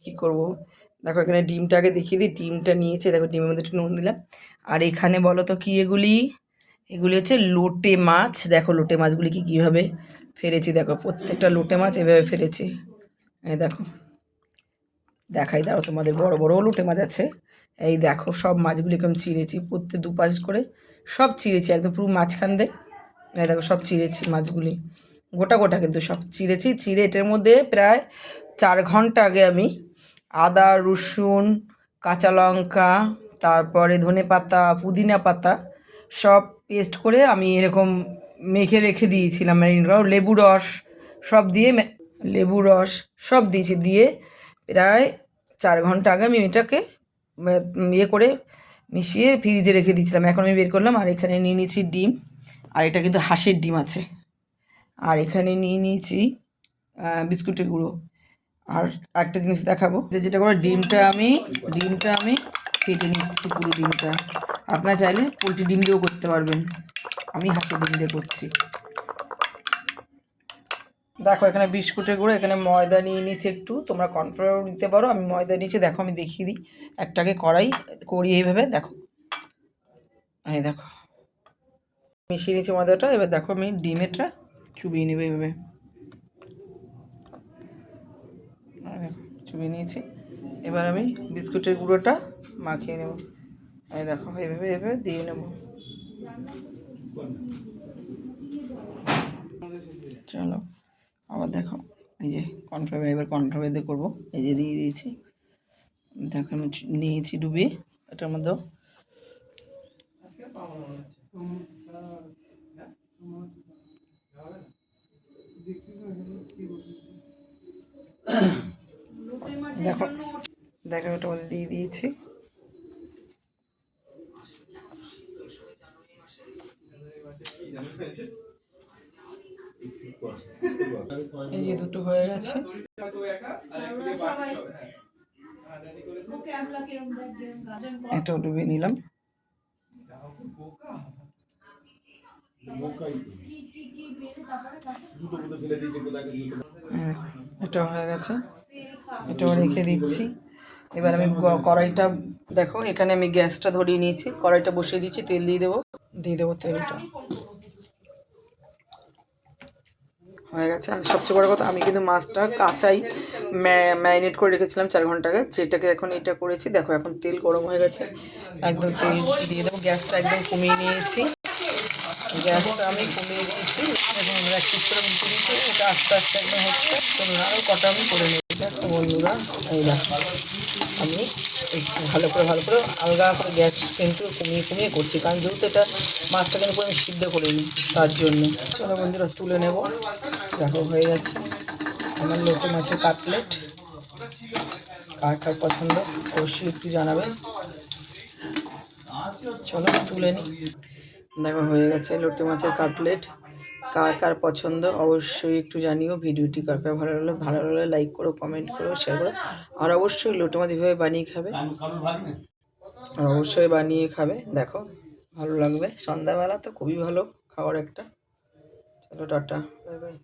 কী করবো। দেখো এখানে ডিমটা আগে দেখিয়ে দিই, ডিমটা নিয়েছি, দেখো ডিমের মধ্যে একটু নুন দিলাম। আর এখানে বলো তো কী এগুলি, এগুলি হচ্ছে লোটে মাছ। দেখো লোটে মাছগুলি কীভাবে ফেলেছি, দেখো প্রত্যেকটা লোটে মাছ এভাবে ফেলেছি। এই দেখো, দেখাই দাও তোমাদের, বড় বড় লোটে মাছ আছে। এই দেখো সব মাছগুলিকে আমি চিড়েছি, প্রত্যেক দুপাশ করে সব চিড়েছি, একদম পুরো মাঝখান দিয়ে। এই দেখো সব চিড়েছি মাছগুলি, গোটা গোটা কিন্তু সব চিড়েছি। চিড়ে এটার মধ্যে প্রায় 4 ঘন্টা আগে আমি আদা রসুন কাঁচা লঙ্কা তারপরে ধনে পাতা পুদিনা পাতা সব পেস্ট করে আমি এরকম মেখে রেখে দিয়েছিলাম। লেবু রস সব দিয়ে, লেবু রস সব দিয়েছি, দিয়ে প্রায় 4 ঘন্টা আগে আমি এটাকে ইয়ে করে মিশিয়ে ফ্রিজে রেখে দিয়েছিলাম। এখন আমি বের করলাম। আর এখানে নিয়ে নিয়েছি ডিম, আর এটা কিন্তু হাঁসের ডিম আছে। আর এখানে নিয়ে নিয়েছি বিস্কুটের গুঁড়ো। আর একটা জিনিস দেখাবো, যেটা করে ডিমটা আমি ফেটে নিচ্ছি পুরো ডিমটা। আপনারা চাইলে পোলট্রি ডিম দিয়েও করতে পারবেন, আমি হাঁসের ডিম দিয়ে করছি। দেখো এখানে বিস্কুটের গুঁড়ো, এখানে ময়দা নিয়ে নিয়েছি একটু, তোমরা কর্নফ্লাওয়ার নিতে পারো, আমি ময়দা নিয়েছি। দেখো আমি দেখিয়ে দিই, একটাকে কড়াই করি এইভাবে, দেখো এই দেখো মিশিয়ে নিয়েছি ময়দাটা। এবার দেখো আমি ডিমেরটা চুবিয়ে নেবো এইভাবে, দেখো চুবিয়ে নিয়েছি। এবার আমি বিস্কুটের গুঁড়োটা মাখিয়ে নেব, এই দেখো এইভাবে এভাবে দিয়ে নেব। চলো আবার দেখো, এই যে কর্নফ্লাওয়ার, এবার কর্নফ্লাওয়ার দিয়ে করবো। এই যে দিয়ে দিয়েছি, দেখো আমি নিয়েছি ডুবিয়ে এটার মধ্যেও। দেখো দেখো ওটার মধ্যে দিয়ে দিয়েছি। এই যে দুটো হয়ে গেছে, এটাও ডুবিয়ে নিলাম। এটা হয়ে গেছে, এটাও রেখে দিচ্ছি। এবার আমি কড়াইটা, দেখো এখানে আমি গ্যাসটা ধরিয়ে নিয়েছি, কড়াইটা বসিয়ে দিচ্ছি, তেল দিয়ে দেবো তেলটা হয়ে গেছে। আর সবচেয়ে বড় কথা, আমি কিন্তু মাছটা কাঁচাই ম্যারিনেট করে রেখেছিলাম 4 ঘন্টা আগে, যেটাকে এখন এটা করেছি। দেখো এখন তেল গরম হয়ে গেছে, একদম তেল দিয়ে দেবো। গ্যাসটা একদম কমিয়ে নিয়েছি, গ্যাসটা আমি কমিয়ে দিয়েছি এবং রাখছি করে মিশিয়ে দিয়েছি। এটা আস্তে আস্তে একদম হচ্ছে, চলুন আরও কটা আমি করে নেব। দেখো বন্ধুরা, এই দেখো আমি ভালো করে আলগা করে গ্যাস কিন্তু কমিয়ে করছি, কারণ যেহেতু এটা মাছটা কিন্তু পুরো আমি সিদ্ধ করে নিই, তার জন্য। চলো বন্ধুরা তুলে নেব। দেখো হয়ে গেছে আমার লোটে মাছের কাটলেট। কার কার পছন্দ অবশ্যই একটু জানাবেন। চলো তুলে নিই। দেখো হয়ে গেছে লোটে মাছের কাটলেট। কার কার পছন্দ অবশ্যই একটু জানিও। ভিডিওটি কার কার ভালো লাগলে লাইক করো, কমেন্ট করো, শেয়ার করো। আর অবশ্যই লোটে মাছ এভাবে বানিয়ে খাবে, আর অবশ্যই বানিয়ে খাবে। দেখো ভালো লাগবে, সন্ধ্যাবেলা তো খুবই ভালো খাবার একটা। চলো টাটা, বাই বাই।